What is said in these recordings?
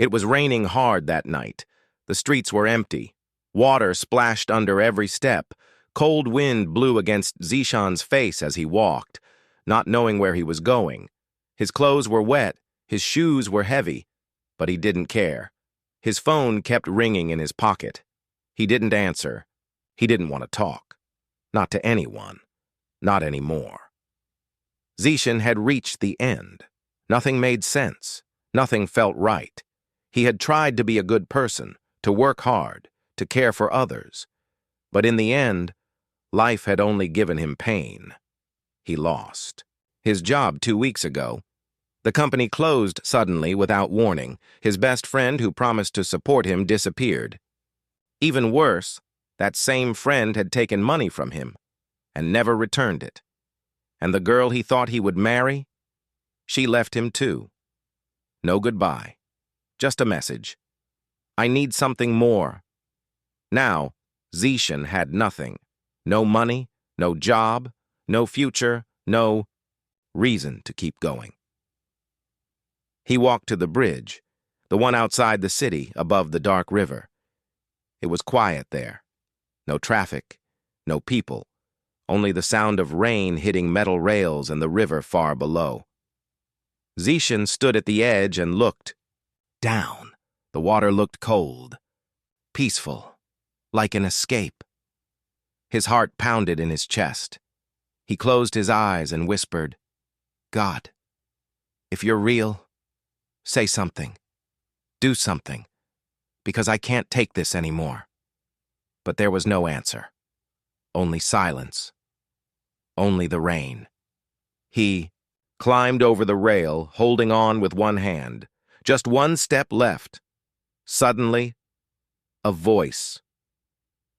It was raining hard that night. The streets were empty. Water splashed under every step. Cold wind blew against Zishan's face as he walked, not knowing where he was going. His clothes were wet, his shoes were heavy, but he didn't care. His phone kept ringing in his pocket. He didn't answer. He didn't want to talk. Not to anyone. Not anymore. Zishan had reached the end. Nothing made sense. Nothing felt right. He had tried to be a good person, to work hard, to care for others. But in the end, life had only given him pain. He lost. His job 2 weeks ago. The company closed suddenly without warning. His best friend who promised to support him disappeared. Even worse, that same friend had taken money from him and never returned it. And the girl he thought he would marry, she left him too. No goodbye. Just a message. I need something more. Now, Zishan had nothing. No money, no job, no future, no reason to keep going. He walked to the bridge, the one outside the city above the dark river. It was quiet there. No traffic, no people, only the sound of rain hitting metal rails and the river far below. Zishan stood at the edge and looked. Down. The water looked cold, peaceful, like an escape. His heart pounded in his chest. He closed his eyes and whispered, God, if you're real, say something. Do something, because I can't take this anymore. But there was no answer. Only silence. Only the rain. He climbed over the rail, holding on with one hand. Just one step left. Suddenly, a voice.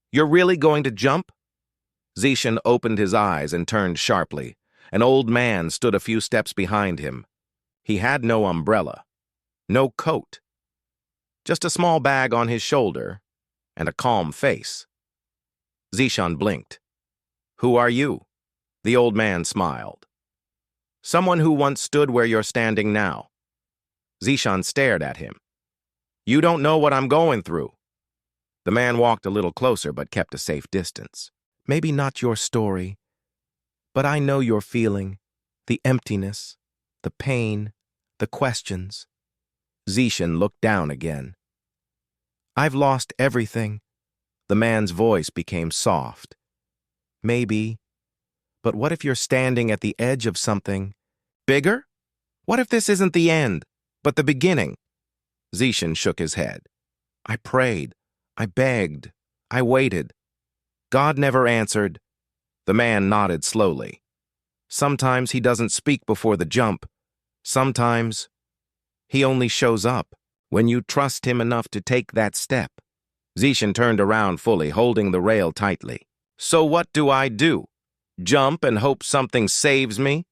You're really going to jump? Zishan opened his eyes and turned sharply. An old man stood a few steps behind him. He had no umbrella, no coat, just a small bag on his shoulder and a calm face. Zishan blinked. Who are you? The old man smiled. Someone who once stood where you're standing now. Zishan stared at him. You don't know what I'm going through. The man walked a little closer but kept a safe distance. Maybe not your story, but I know your feeling, the emptiness, the pain, the questions. Zishan looked down again. I've lost everything. The man's voice became soft. Maybe, but what if you're standing at the edge of something bigger? What if this isn't the end, but the beginning? Zishan shook his head. I prayed. I begged. I waited. God never answered. The man nodded slowly. Sometimes he doesn't speak before the jump. Sometimes he only shows up when you trust him enough to take that step. Zishan turned around fully, holding the rail tightly. So what do I do? Jump and hope something saves me?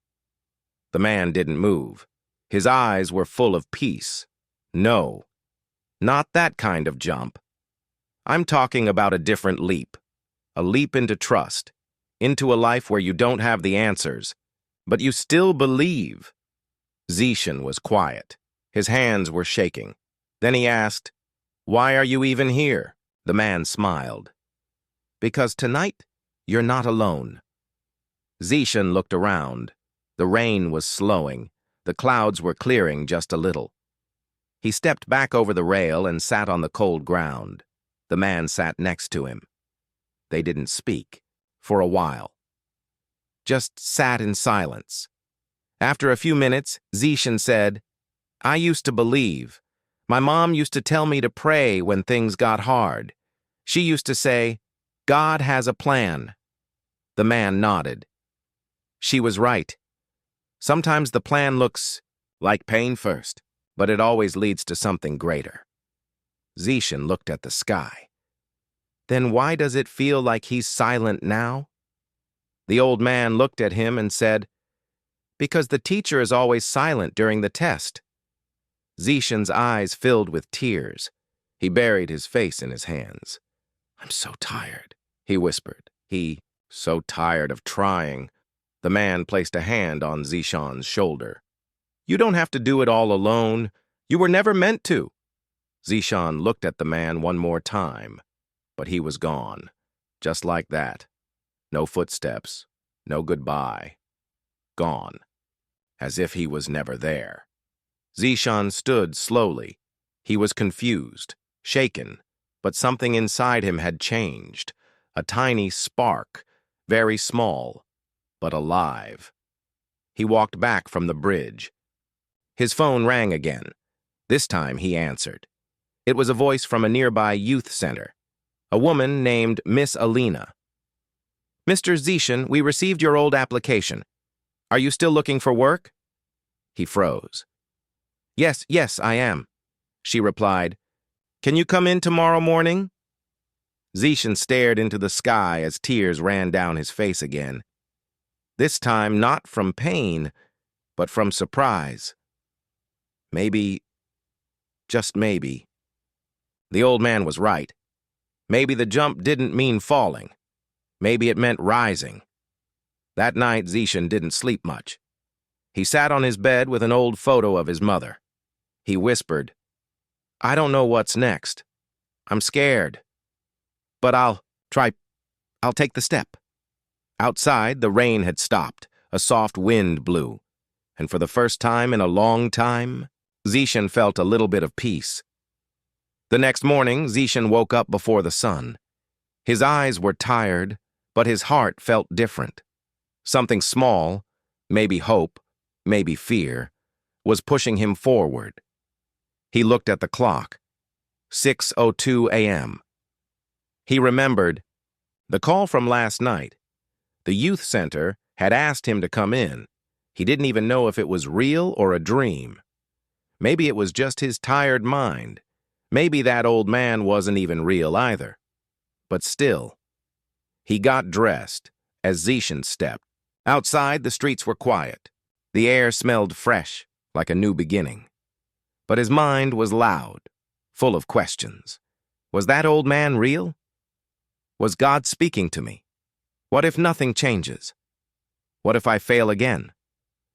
The man didn't move. His eyes were full of peace. No, not that kind of jump. I'm talking about a different leap. A leap into trust, into a life where you don't have the answers, but you still believe. Zishan was quiet. His hands were shaking. Then he asked, Why are you even here? The man smiled. Because tonight, you're not alone. Zishan looked around. The rain was slowing. The clouds were clearing just a little. He stepped back over the rail and sat on the cold ground. The man sat next to him. They didn't speak for a while. Just sat in silence. After a few minutes, Zishan said, I used to believe. My mom used to tell me to pray when things got hard. She used to say, God has a plan. The man nodded. She was right. Sometimes the plan looks like pain first, but it always leads to something greater. Zishan looked at the sky. Then why does it feel like he's silent now? The old man looked at him and said, Because the teacher is always silent during the test. Zishan's eyes filled with tears. He buried his face in his hands. I'm so tired, he whispered. So tired of trying. The man placed a hand on Zishan's shoulder. You don't have to do it all alone. You were never meant to. Zishan looked at the man one more time, but he was gone. Just like that. No footsteps, no goodbye. Gone. As if he was never there. Zishan stood slowly. He was confused, shaken, but something inside him had changed. A tiny spark, very small, but alive. He walked back from the bridge. His phone rang again. This time he answered. It was a voice from a nearby youth center. A woman named Miss Alina. "Mr. Zishan, we received your old application. Are you still looking for work?" He froze. Yes, I am," she replied. "Can you come in tomorrow morning?" Zishan stared into the sky as tears ran down his face again. This time not from pain, but from surprise. Maybe, just maybe. The old man was right. Maybe the jump didn't mean falling. Maybe it meant rising. That night, Zishan didn't sleep much. He sat on his bed with an old photo of his mother. He whispered, "I don't know what's next. I'm scared. But I'll take the step." Outside, the rain had stopped. A soft wind blew. And for the first time in a long time, Zishan felt a little bit of peace. The next morning, Zishan woke up before the sun. His eyes were tired, but his heart felt different. Something small, maybe hope, maybe fear, was pushing him forward. He looked at the clock. 6:02 a.m. He remembered the call from last night. The youth center had asked him to come in. He didn't even know if it was real or a dream. Maybe it was just his tired mind. Maybe that old man wasn't even real either. But still, he got dressed as Zishan stepped. Outside, the streets were quiet. The air smelled fresh, like a new beginning. But his mind was loud, full of questions. Was that old man real? Was God speaking to me? What if nothing changes? What if I fail again?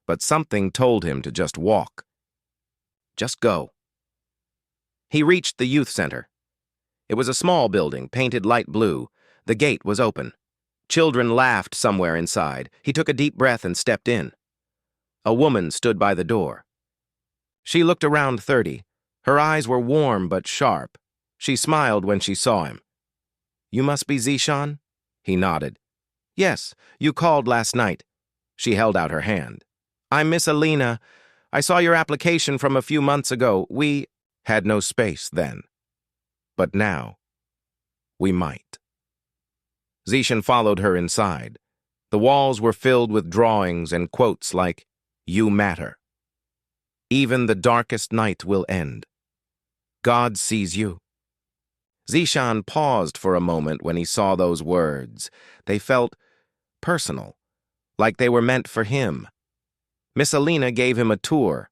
But something told him to just walk. Just go. He reached the youth center. It was a small building, painted light blue. The gate was open. Children laughed somewhere inside. He took a deep breath and stepped in. A woman stood by the door. She looked around 30. Her eyes were warm but sharp. She smiled when she saw him. "You must be Zishan?" He nodded. "Yes, you called last night." She held out her hand. "I'm Miss Alina. I saw your application from a few months ago. We had no space then. But now, we might." Zishan followed her inside. The walls were filled with drawings and quotes like, "You matter. Even the darkest night will end. God sees you." Zishan paused for a moment when he saw those words. They felt personal, like they were meant for him. Miss Alina gave him a tour.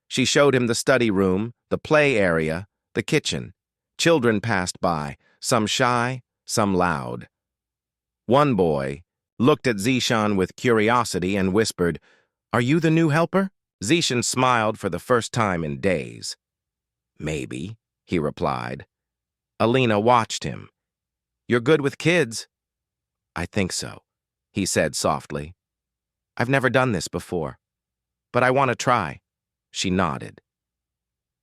She showed him the study room, the play area, the kitchen. Children passed by, some shy, some loud. One boy looked at Zishan with curiosity and whispered, "Are you the new helper?" Zishan smiled for the first time in days. "Maybe," he replied. Alina watched him. "You're good with kids." "I think so," he said softly. "I've never done this before, but I want to try." She nodded.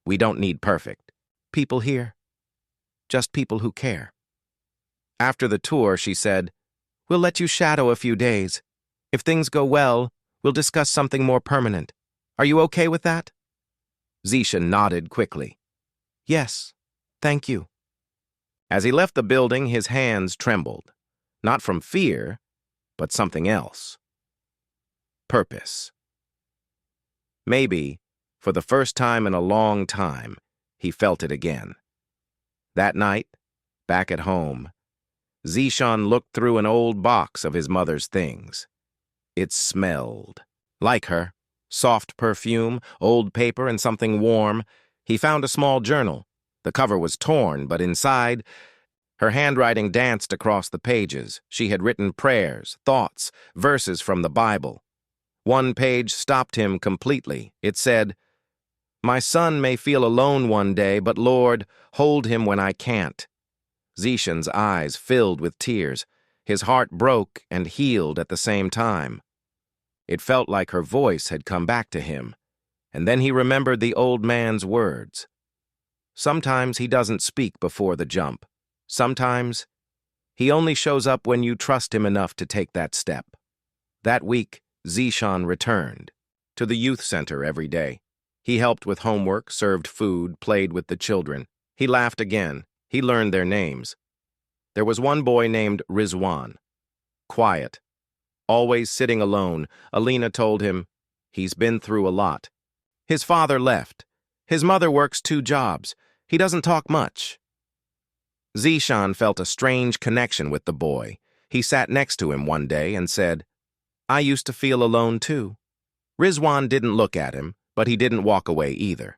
"We don't need perfect people here, just people who care." After the tour, she said, "We'll let you shadow a few days. If things go well, we'll discuss something more permanent. Are you okay with that?" Zishan nodded quickly. "Yes, thank you." As he left the building, his hands trembled. Not from fear, but something else. Purpose. Maybe, for the first time in a long time, he felt it again. That night, back at home, Zishan looked through an old box of his mother's things. It smelled like her. Soft perfume, old paper, and something warm. He found a small journal. The cover was torn, but inside, her handwriting danced across the pages. She had written prayers, thoughts, verses from the Bible. One page stopped him completely. It said, My son may feel alone one day, but Lord, hold him when I can't. Zishan's eyes filled with tears. His heart broke and healed at the same time. It felt like her voice had come back to him, and then he remembered the old man's words. Sometimes he doesn't speak before the jump. Sometimes he only shows up when you trust him enough to take that step. That week, Zishan returned to the youth center every day. He helped with homework, served food, played with the children. He laughed again. He learned their names. There was one boy named Rizwan. Quiet, always sitting alone. Alina told him, he's been through a lot. His father left. His mother works 2 jobs. He doesn't talk much. Zishan felt a strange connection with the boy. He sat next to him one day and said, I used to feel alone too. Rizwan didn't look at him, but he didn't walk away either.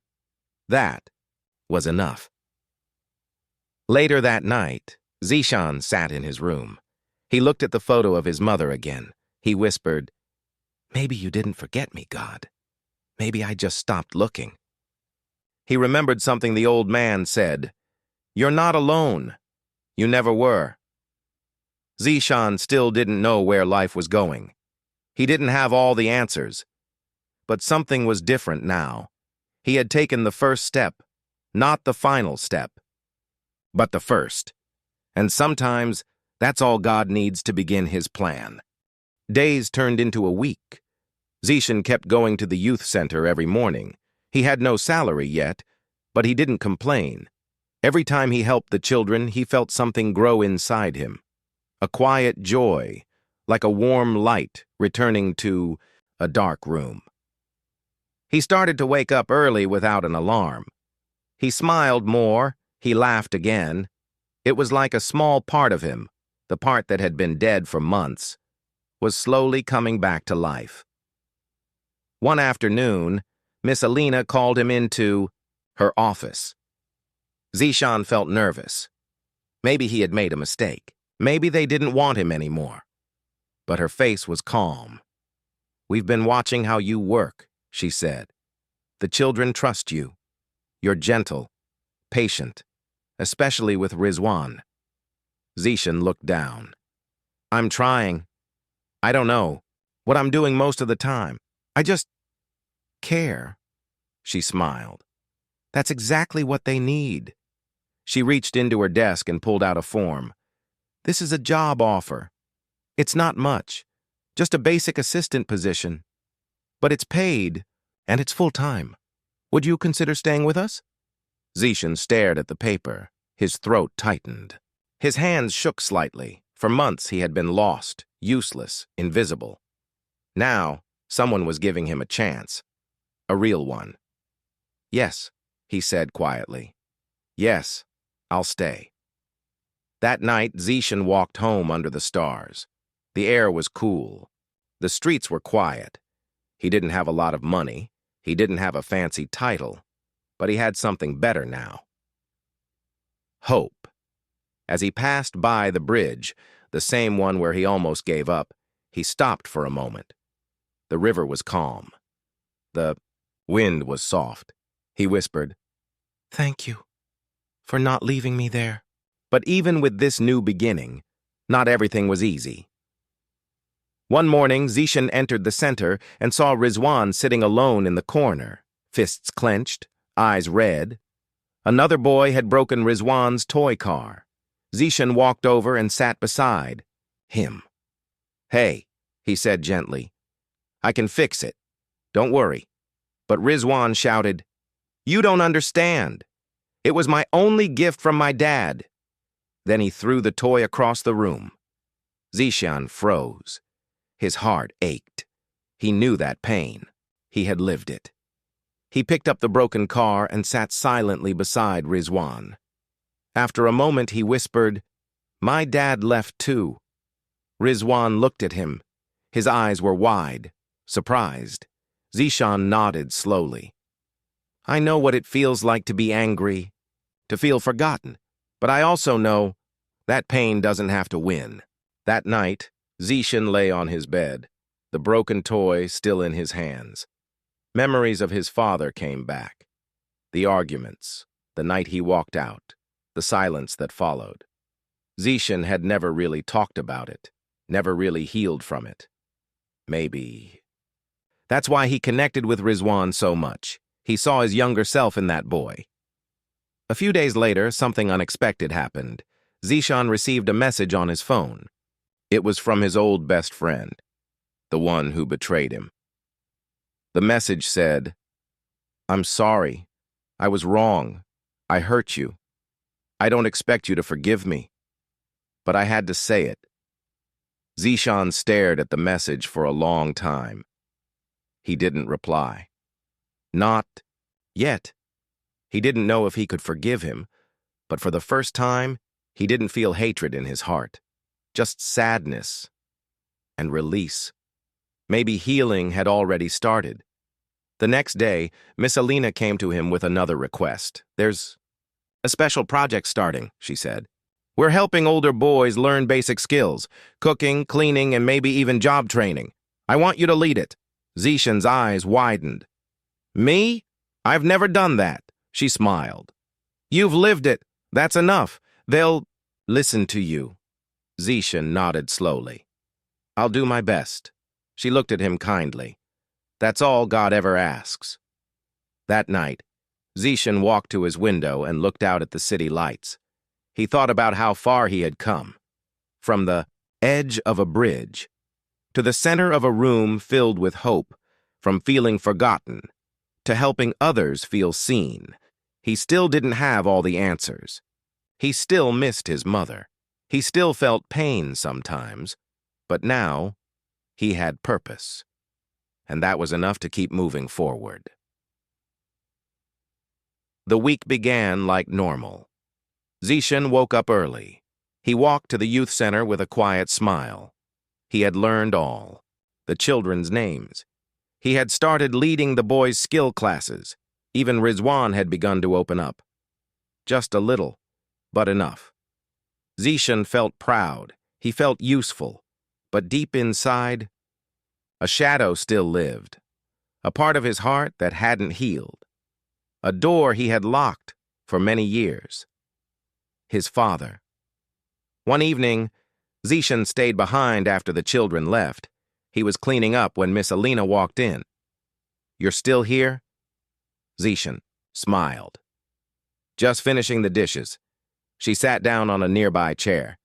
That was enough. Later that night, Zishan sat in his room. He looked at the photo of his mother again. He whispered, maybe you didn't forget me, God. Maybe I just stopped looking. He remembered something the old man said. You're not alone. You never were. Zishan still didn't know where life was going. He didn't have all the answers. But something was different now. He had taken the first step, not the final step, but the first. And sometimes that's all God needs to begin his plan. Days turned into a week. Zishan kept going to the youth center every morning. He had no salary yet, but he didn't complain. Every time he helped the children, he felt something grow inside him. A quiet joy, like a warm light returning to a dark room. He started to wake up early without an alarm. He smiled more. He laughed again. It was like a small part of him, the part that had been dead for months, was slowly coming back to life. One afternoon, Miss Alina called him into her office. Zishan felt nervous. Maybe he had made a mistake. Maybe they didn't want him anymore. But her face was calm. We've been watching how you work, she said. The children trust you. You're gentle, patient, especially with Rizwan. Zishan looked down. I'm trying. I don't know what I'm doing most of the time. I just care. She smiled. That's exactly what they need. She reached into her desk and pulled out a form. This is a job offer. It's not much, just a basic assistant position. But it's paid, and it's full-time. Would you consider staying with us? Zishan stared at the paper. His throat tightened. His hands shook slightly. For months he had been lost, useless, invisible. Now, someone was giving him a chance. A real one. Yes, he said quietly. Yes, I'll stay. That night, Zishan walked home under the stars. The air was cool. The streets were quiet. He didn't have a lot of money. He didn't have a fancy title. But he had something better now. Hope. As he passed by the bridge, the same one where he almost gave up, he stopped for a moment. The river was calm. The wind was soft. He whispered, Thank you for not leaving me there. But even with this new beginning, not everything was easy. One morning, Zishan entered the center and saw Rizwan sitting alone in the corner, fists clenched, eyes red. Another boy had broken Rizwan's toy car. Zishan walked over and sat beside him. Hey, he said gently, I can fix it. Don't worry. But Rizwan shouted, You don't understand. It was my only gift from my dad. Then he threw the toy across the room. Zishan froze. His heart ached. He knew that pain. He had lived it. He picked up the broken car and sat silently beside Rizwan. After a moment, he whispered, My dad left too. Rizwan looked at him. His eyes were wide, surprised. Zishan nodded slowly. I know what it feels like to be angry, to feel forgotten, but I also know that pain doesn't have to win. That night, Zishan lay on his bed, the broken toy still in his hands. Memories of his father came back. the arguments, the night he walked out, the silence that followed. Zishan had never really talked about it, never really healed from it. Maybe. That's why he connected with Rizwan so much. He saw his younger self in that boy. A few days later, something unexpected happened. Zishan received a message on his phone. It was from his old best friend, the one who betrayed him. The message said, "I'm sorry. I was wrong. I hurt you. I don't expect you to forgive me. But I had to say it." Zishan stared at the message for a long time. He didn't reply. Not yet. He didn't know if he could forgive him, but for the first time, he didn't feel hatred in his heart. Just sadness and release. Maybe healing had already started. The next day, Miss Alina came to him with another request. "There's a special project starting," she said. "We're helping older boys learn basic skills, cooking, cleaning, and maybe even job training. I want you to lead it." Zishan's eyes widened. "Me? I've never done that," she smiled. "You've lived it. That's enough. They'll listen to you." Zishan nodded slowly. "I'll do my best." She looked at him kindly. "That's all God ever asks." That night, Zishan walked to his window and looked out at the city lights. He thought about how far he had come. From the edge of a bridge to the center of a room filled with hope, from feeling forgotten to helping others feel seen. He still didn't have all the answers. He still missed his mother. He still felt pain sometimes, but now he had purpose. And that was enough to keep moving forward. The week began like normal. Zishan woke up early. He walked to the youth center with a quiet smile. He had learned all, the children's names. He had started leading the boys' skill classes. Even Rizwan had begun to open up. Just a little, but enough. Zishan felt proud. He felt useful. But deep inside, a shadow still lived. A part of his heart that hadn't healed. A door he had locked for many years. His father. One evening, Zishan stayed behind after the children left. He was cleaning up when Miss Alina walked in. "You're still here?" Zishan smiled. "Just finishing the dishes." She sat down on a nearby chair.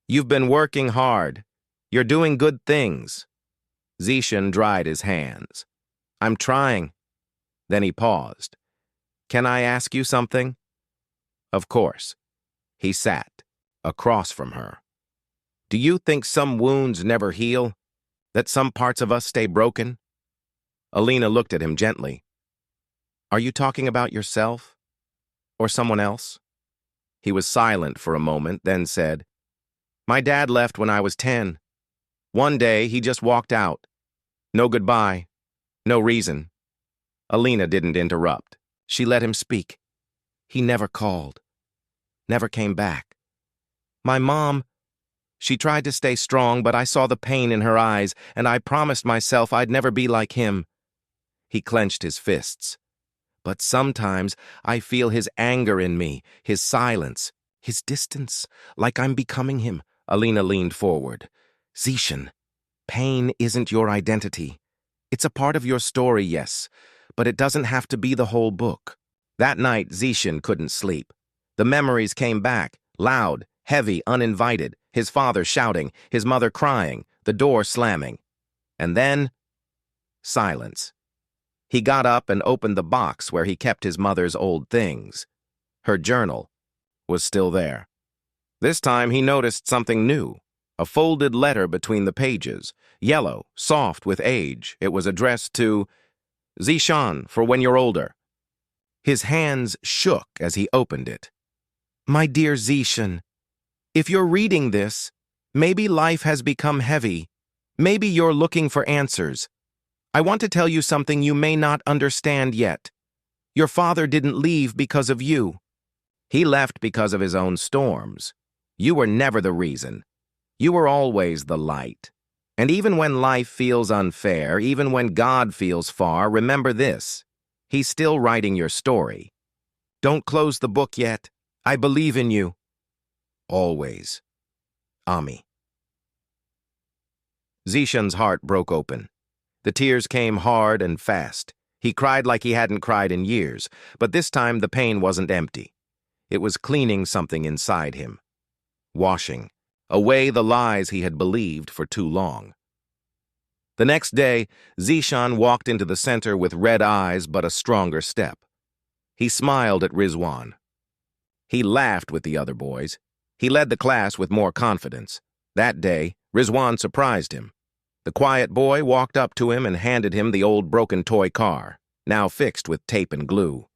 "You've been working hard. You're doing good things." Zishan dried his hands. "I'm trying." Then he paused. "Can I ask you something?" "Of course." He sat, across from her. "Do you think some wounds never heal? That some parts of us stay broken?" Alina looked at him gently. "Are you talking about yourself? Or someone else?" He was silent for a moment, then said, "My dad left when I was 10. One day, he just walked out. No goodbye. No reason." Alina didn't interrupt. She let him speak. "He never called. Never came back. My mom, she tried to stay strong, but I saw the pain in her eyes, and I promised myself I'd never be like him." He clenched his fists. "But sometimes I feel his anger in me, his silence, his distance, like I'm becoming him." Alina leaned forward. "Zishan, pain isn't your identity. It's a part of your story, yes, but it doesn't have to be the whole book." That night, Zishan couldn't sleep. The memories came back, loud, heavy, uninvited, his father shouting, his mother crying, the door slamming. And then, silence. He got up and opened the box where he kept his mother's old things. Her journal was still there. This time he noticed something new, a folded letter between the pages, yellow, soft with age. It was addressed to Zishan for when you're older. His hands shook as he opened it. "My dear Zishan, if you're reading this, maybe life has become heavy. Maybe you're looking for answers. I want to tell you something you may not understand yet. Your father didn't leave because of you. He left because of his own storms. You were never the reason. You were always the light. And even when life feels unfair, even when God feels far, remember this. He's still writing your story. Don't close the book yet. I believe in you. Always. Ami. Zishan's heart broke open. The tears came hard and fast. He cried like he hadn't cried in years, but this time the pain wasn't empty. It was cleaning something inside him. Washing away the lies he had believed for too long. The next day, Zishan walked into the center with red eyes but a stronger step. He smiled at Rizwan. He laughed with the other boys. He led the class with more confidence. That day, Rizwan surprised him. The quiet boy walked up to him and handed him the old broken toy car, now fixed with tape and glue.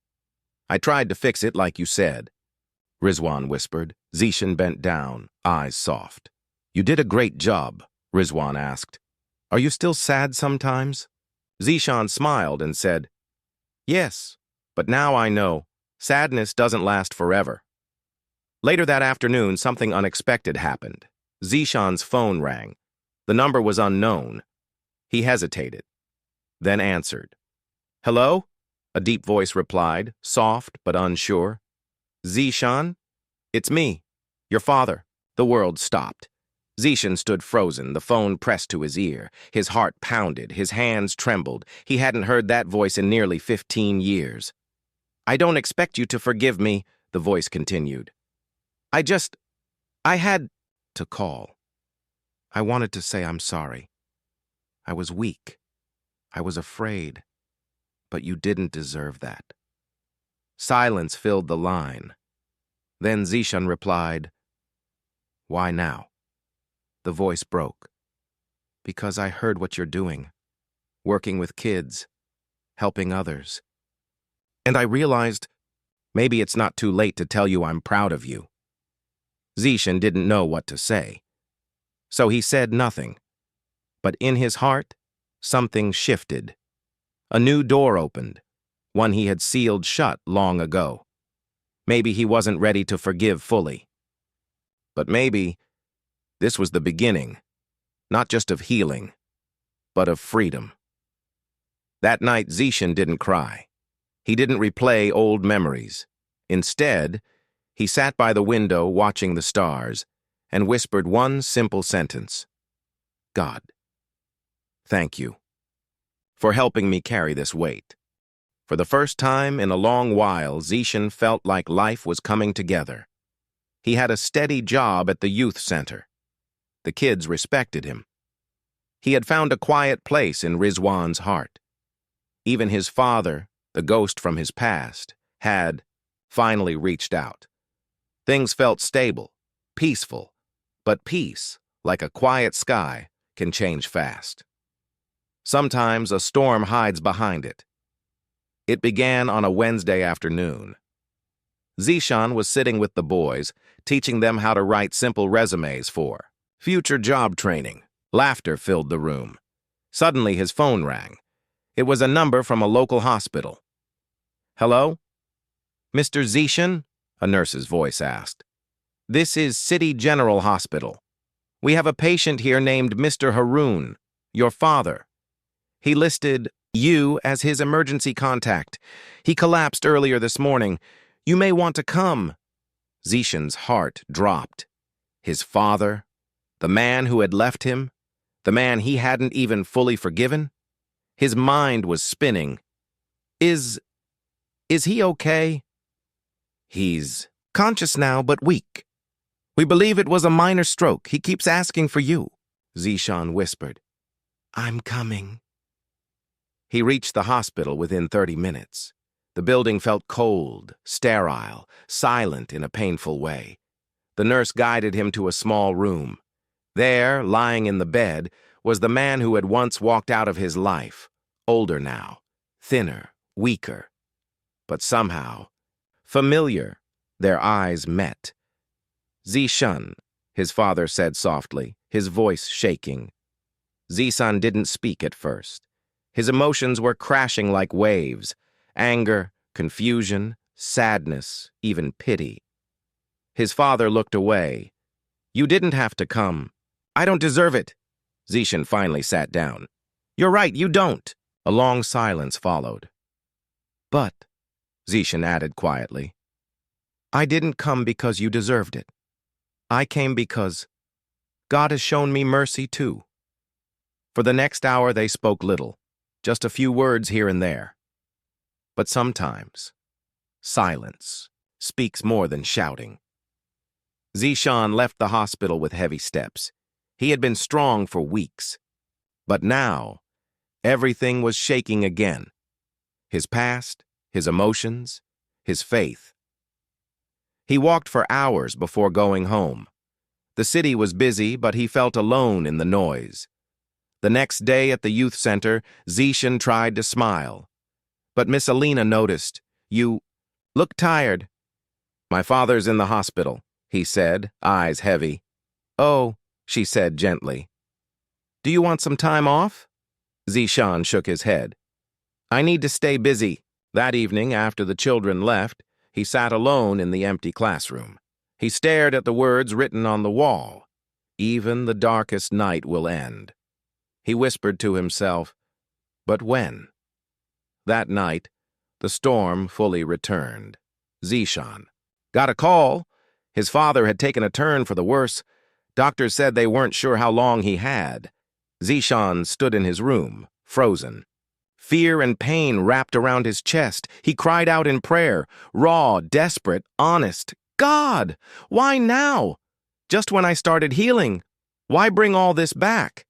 I tried to fix it like you said, Rizwan whispered. Zishan bent down, eyes soft. You did a great job, Rizwan asked. Are you still sad sometimes? Zishan smiled and said, Yes, but now I know. Sadness doesn't last forever. Later that afternoon, something unexpected happened. Zishan's phone rang. The number was unknown. He hesitated, then answered. Hello? A deep voice replied, soft but unsure. Zishan? It's me, your father. The world stopped. Zishan stood frozen, the phone pressed to his ear. His heart pounded, his hands trembled. He hadn't heard that voice in nearly 15 years. I don't expect you to forgive me, the voice continued. I had to call. I wanted to say I'm sorry. I was weak. I was afraid. But you didn't deserve that. Silence filled the line. Then Zishan replied, Why now? The voice broke. Because I heard what you're doing. Working with kids. Helping others. And I realized, maybe it's not too late to tell you I'm proud of you. Zishan didn't know what to say. So he said nothing. But in his heart, something shifted. A new door opened, one he had sealed shut long ago. Maybe he wasn't ready to forgive fully. But maybe this was the beginning, not just of healing, but of freedom. That night, Zishan didn't cry. He didn't replay old memories. Instead, he sat by the window watching the stars and whispered one simple sentence. God, thank you for helping me carry this weight. For the first time in a long while, Zishan felt like life was coming together. He had a steady job at the youth center. The kids respected him. He had found a quiet place in Rizwan's heart. Even his father, the ghost from his past, had finally reached out. Things felt stable, peaceful, but peace, like a quiet sky, can change fast. Sometimes a storm hides behind it. It began on a Wednesday afternoon. Zishan was sitting with the boys, teaching them how to write simple resumes for future job training. Laughter filled the room. Suddenly his phone rang. It was a number from a local hospital. Hello? Mr. Zishan? A nurse's voice asked. This is City General Hospital. We have a patient here named Mr. Haroon, your father. He listed you as his emergency contact. He collapsed earlier this morning. You may want to come. Zishan's heart dropped. His father, the man who had left him, the man he hadn't even fully forgiven. His mind was spinning. Is he okay? He's conscious now, but weak. We believe it was a minor stroke. He keeps asking for you, Zishan whispered. I'm coming. He reached the hospital within 30 minutes. The building felt cold, sterile, silent in a painful way. The nurse guided him to a small room. There, lying in the bed, was the man who had once walked out of his life, older now, thinner, weaker. But somehow, familiar, their eyes met. Zishan, his father said softly, his voice shaking. Zishan didn't speak at first. His emotions were crashing like waves. Anger, confusion, sadness, even pity. His father looked away. You didn't have to come. I don't deserve it. Zishan finally sat down. You're right, you don't. A long silence followed. But, Zishan added quietly, I didn't come because you deserved it. I came because God has shown me mercy too. For the next hour they spoke little, just a few words here and there. But sometimes, silence speaks more than shouting. Zishan left the hospital with heavy steps. He had been strong for weeks. But now, everything was shaking again. His past, his emotions, his faith. He walked for hours before going home. The city was busy, but he felt alone in the noise. The next day at the youth center, Zishan tried to smile. But Miss Alina noticed. You look tired. My father's in the hospital, he said, eyes heavy. Oh, she said gently. Do you want some time off? Zishan shook his head. I need to stay busy. That evening, after the children left, he sat alone in the empty classroom. He stared at the words written on the wall. Even the darkest night will end. He whispered to himself, but when? That night, the storm fully returned. Zishan got a call. His father had taken a turn for the worse. Doctors said they weren't sure how long he had. Zishan stood in his room, frozen. Fear and pain wrapped around his chest. He cried out in prayer, raw, desperate, honest. God, why now? Just when I started healing. Why bring all this back?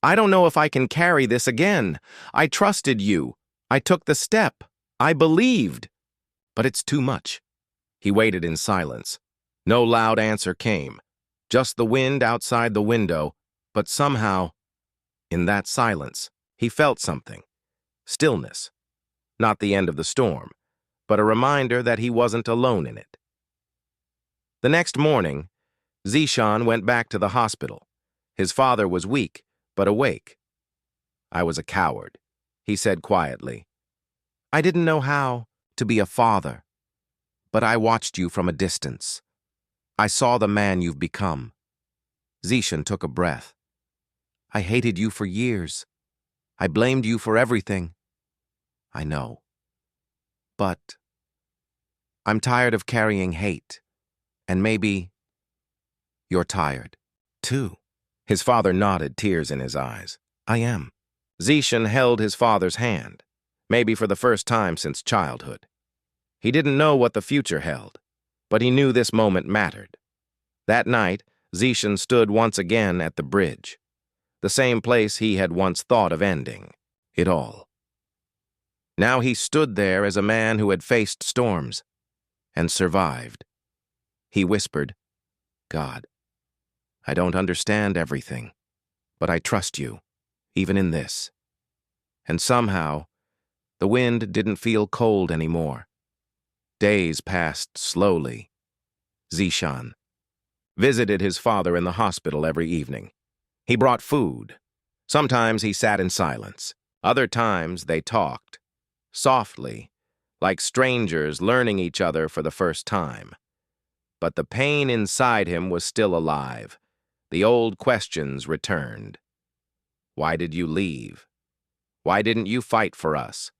I don't know if I can carry this again. I trusted you. I took the step. I believed. But it's too much. He waited in silence. No loud answer came. Just the wind outside the window. But somehow, in that silence, he felt something. Stillness. Not the end of the storm, but a reminder that he wasn't alone in it. The next morning, Zishan went back to the hospital. His father was weak, but awake. I was a coward, he said quietly. I didn't know how to be a father, but I watched you from a distance. I saw the man you've become. Zishan took a breath. I hated you for years. I blamed you for everything. I know. But I'm tired of carrying hate. And maybe you're tired, too. His father nodded, tears in his eyes. I am. Zishan held his father's hand, maybe for the first time since childhood. He didn't know what the future held, but he knew this moment mattered. That night, Zishan stood once again at the bridge, the same place he had once thought of ending it all. Now he stood there as a man who had faced storms and survived. He whispered, God, I don't understand everything, but I trust you, even in this. And somehow, the wind didn't feel cold anymore. Days passed slowly. Zishan visited his father in the hospital every evening. He brought food. Sometimes he sat in silence. Other times they talked, softly, like strangers learning each other for the first time. But the pain inside him was still alive. The old questions returned. Why did you leave? Why didn't you fight for us?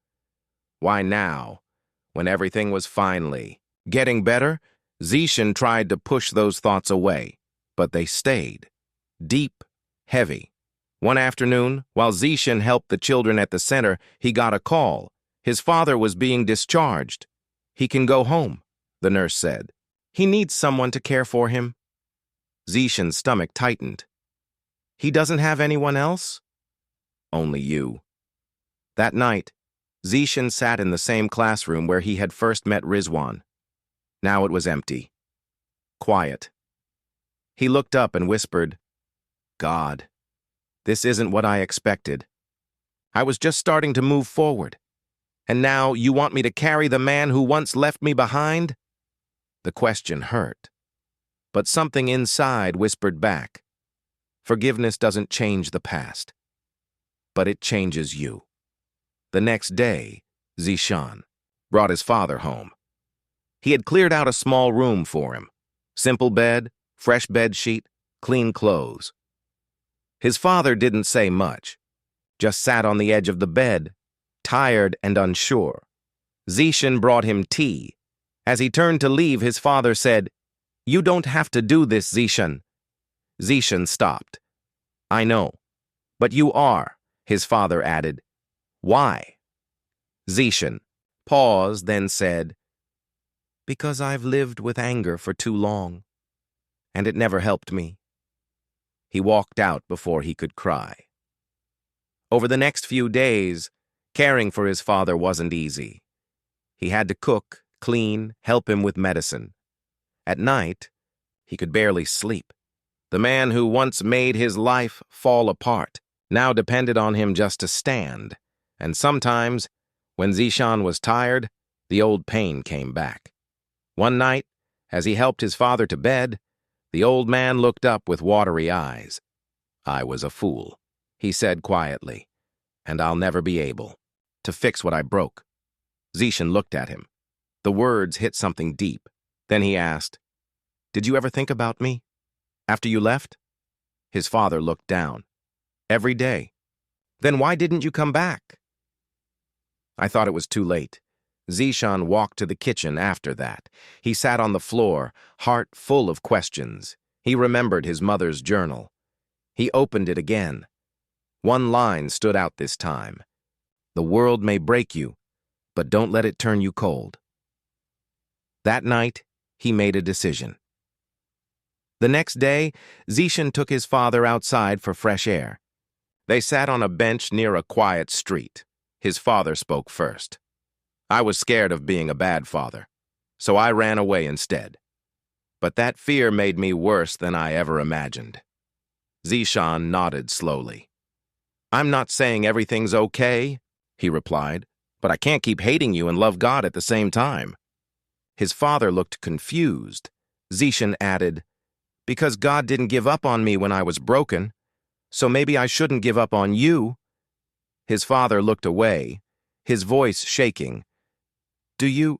Why now, when everything was finally getting better? Zishan tried to push those thoughts away, but they stayed, deep, heavy. One afternoon, while Zishan helped the children at the center, he got a call. His father was being discharged. He can go home, the nurse said. He needs someone to care for him. Zishan's stomach tightened. He doesn't have anyone else? Only you. That night, Zishan sat in the same classroom where he had first met Rizwan. Now it was empty. Quiet. He looked up and whispered, God, this isn't what I expected. I was just starting to move forward. And now you want me to carry the man who once left me behind? The question hurt. But something inside whispered back. Forgiveness doesn't change the past, but it changes you. The next day, Zishan brought his father home. He had cleared out a small room for him. Simple bed, fresh bed sheet, clean clothes. His father didn't say much, just sat on the edge of the bed, tired and unsure. Zishan brought him tea, As he turned to leave, his father said, "You don't have to do this, Zishan." Zishan stopped. "I know, but you are," his father added. "Why?" Zishan paused, then said, "Because I've lived with anger for too long, and it never helped me." He walked out before he could cry. Over the next few days, caring for his father wasn't easy. He had to cook, clean, help him with medicine. At night, he could barely sleep. The man who once made his life fall apart now depended on him just to stand, and sometimes, when Zishan was tired, the old pain came back. One night, as he helped his father to bed, the old man looked up with watery eyes. "I was a fool," he said quietly, "and I'll never be able to fix what I broke." Zishan looked at him. The words hit something deep. Then he asked, "Did you ever think about me after you left?" His father looked down. "Every day." "Then why didn't you come back?" "I thought it was too late." Zishan walked to the kitchen after that. He sat on the floor, heart full of questions. He remembered his mother's journal. He opened it again. One line stood out this time. "The world may break you, but don't let it turn you cold." That night, he made a decision. The next day, Zishan took his father outside for fresh air. They sat on a bench near a quiet street. His father spoke first. "I was scared of being a bad father, so I ran away instead. But that fear made me worse than I ever imagined." Zishan nodded slowly. "I'm not saying everything's okay," he replied, "but I can't keep hating you and love God at the same time." His father looked confused. Zishan added, "Because God didn't give up on me when I was broken, so maybe I shouldn't give up on you." His father looked away, his voice shaking. "Do you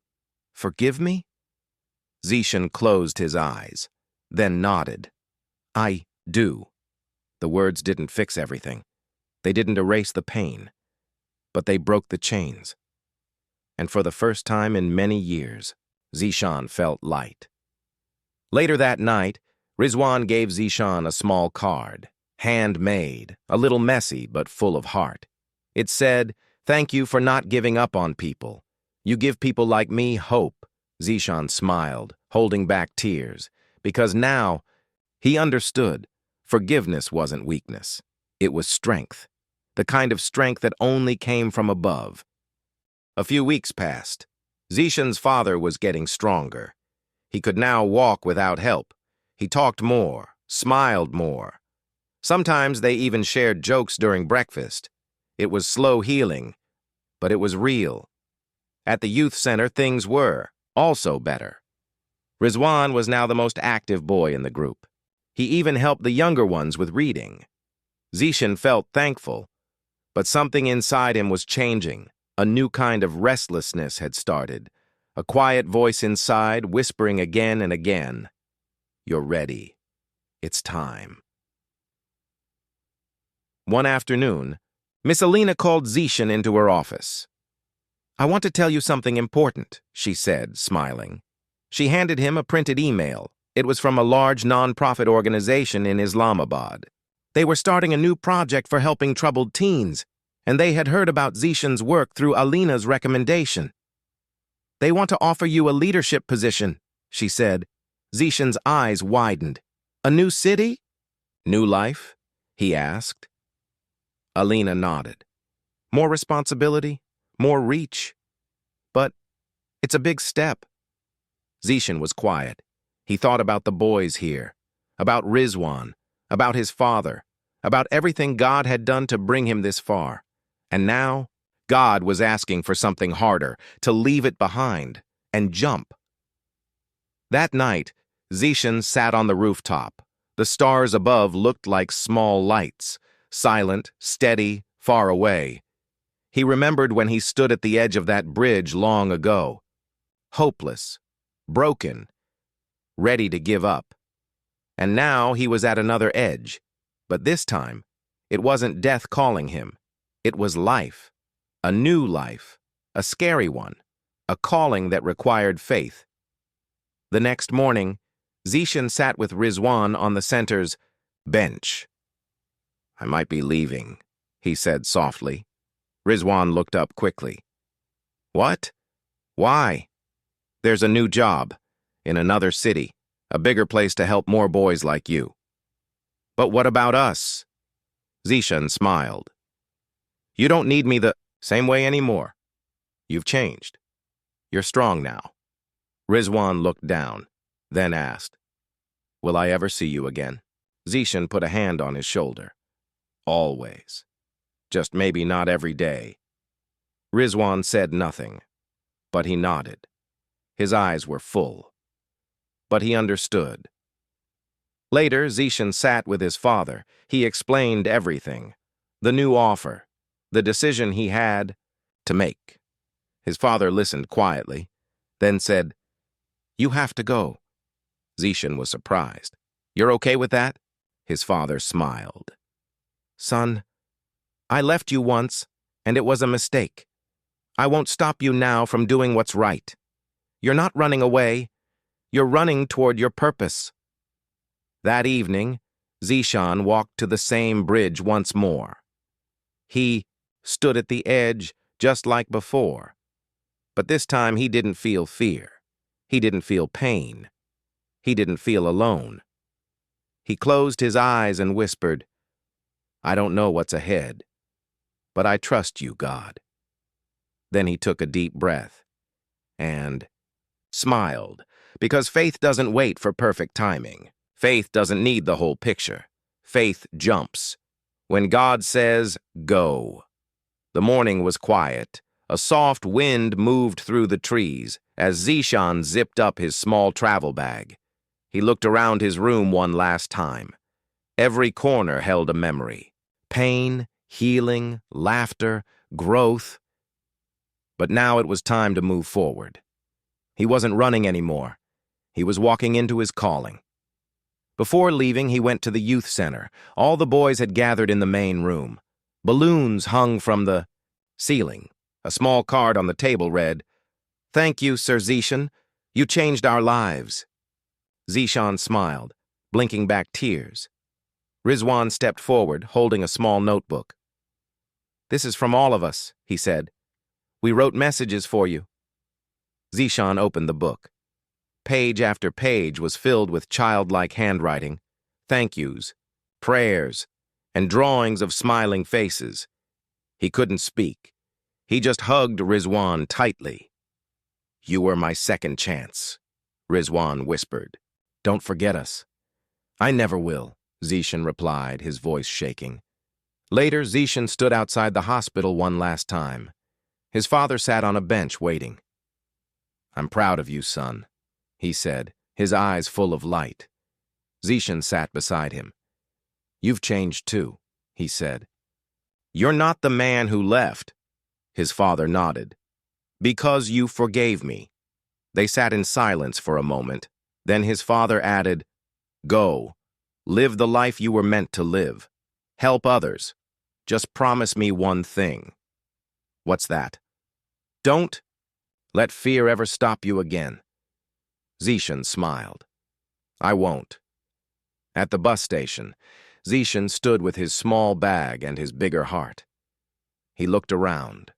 forgive me?" Zishan closed his eyes, then nodded. "I do." The words didn't fix everything. They didn't erase the pain, but they broke the chains. And for the first time in many years, Zishan felt light. Later that night, Rizwan gave Zishan a small card, handmade, a little messy but full of heart. It said, "Thank you for not giving up on people. You give people like me hope." Zishan smiled, holding back tears, because now he understood forgiveness wasn't weakness. It was strength, the kind of strength that only came from above. A few weeks passed. Zishan's father was getting stronger. He could now walk without help. He talked more, smiled more. Sometimes they even shared jokes during breakfast. It was slow healing, but it was real. At the youth center, things were also better. Rizwan was now the most active boy in the group. He even helped the younger ones with reading. Zishan felt thankful, but something inside him was changing. A new kind of restlessness had started. A quiet voice inside whispering again and again, "You're ready. It's time." One afternoon, Miss Alina called Zishan into her office. "I want to tell you something important," she said, smiling. She handed him a printed email. It was from a large non-profit organization in Islamabad. They were starting a new project for helping troubled teens, and they had heard about Zishan's work through Alina's recommendation. "They want to offer you a leadership position," she said. Zishan's eyes widened. "A new city? New life?" he asked. Alina nodded. "More responsibility, more reach. But it's a big step." Zishan was quiet. He thought about the boys here, about Rizwan, about his father, about everything God had done to bring him this far. And now, God was asking for something harder, to leave it behind and jump. That night, Zishan sat on the rooftop. The stars above looked like small lights, silent, steady, far away. He remembered when he stood at the edge of that bridge long ago. Hopeless, broken, ready to give up. And now he was at another edge. But this time, it wasn't death calling him. It was life. A new life. A scary one. A calling that required faith. The next morning, Zishan sat with Rizwan on the center's bench. "I might be leaving," he said softly. Rizwan looked up quickly. "What? Why?" "There's a new job, in another city, a bigger place to help more boys like you." "But what about us?" Zishan smiled. "You don't need me the same way anymore. You've changed. You're strong now." Rizwan looked down, then asked, "Will I ever see you again?" Zishan put a hand on his shoulder. "Always. Just maybe not every day." Rizwan said nothing, but he nodded. His eyes were full. But he understood. Later, Zishan sat with his father. He explained everything. The new offer. The decision he had to make. His father listened quietly, then said, "You have to go." Zishan was surprised. "You're okay with that?" His father smiled. "Son, I left you once, and it was a mistake. I won't stop you now from doing what's right. You're not running away. You're running toward your purpose." That evening, Zishan walked to the same bridge once more. He stood at the edge just like before. But this time he didn't feel fear. He didn't feel pain. He didn't feel alone. He closed his eyes and whispered, "I don't know what's ahead, but I trust you, God." Then he took a deep breath and smiled, because faith doesn't wait for perfect timing. Faith doesn't need the whole picture. Faith jumps. When God says, "Go." The morning was quiet. A soft wind moved through the trees as Zishan zipped up his small travel bag. He looked around his room one last time. Every corner held a memory. Pain, healing, laughter, growth. But now it was time to move forward. He wasn't running anymore. He was walking into his calling. Before leaving, he went to the youth center. All the boys had gathered in the main room. Balloons hung from the ceiling. A small card on the table read, "Thank you, Sir Zishan. You changed our lives." Zishan smiled, blinking back tears. Rizwan stepped forward, holding a small notebook. "This is from all of us," he said. "We wrote messages for you." Zishan opened the book. Page after page was filled with childlike handwriting, thank yous, prayers, and drawings of smiling faces. He couldn't speak. He just hugged Rizwan tightly. "You were my second chance," Rizwan whispered. "Don't forget us." "I never will," Zishan replied, his voice shaking. Later, Zishan stood outside the hospital one last time. His father sat on a bench waiting. "I'm proud of you, son," he said, his eyes full of light. Zishan sat beside him. "You've changed too," he said. "You're not the man who left." His father nodded. "Because you forgave me." They sat in silence for a moment. Then his father added, "Go. Live the life you were meant to live. Help others. Just promise me one thing." "What's that?" "Don't let fear ever stop you again." Zishan smiled. "I won't." At the bus station, Zishan stood with his small bag and his bigger heart. He looked around.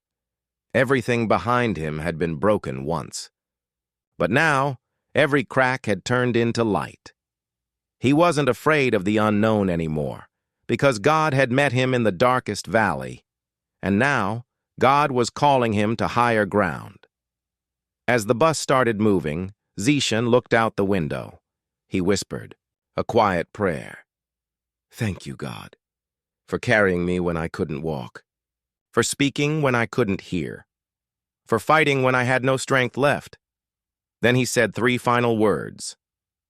Everything behind him had been broken once. But now, every crack had turned into light. He wasn't afraid of the unknown anymore, because God had met him in the darkest valley, and now God was calling him to higher ground. As the bus started moving, Zishan looked out the window. He whispered, a quiet prayer. "Thank you, God, for carrying me when I couldn't walk, for speaking when I couldn't hear, for fighting when I had no strength left." Then he said 3 final words,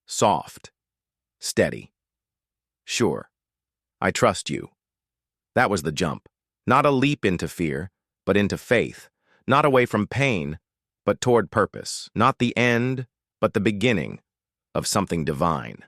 soft, steady. "Sure, I trust you." That was the jump. Not a leap into fear, but into faith. Not away from pain, but toward purpose. Not the end, but the beginning of something divine.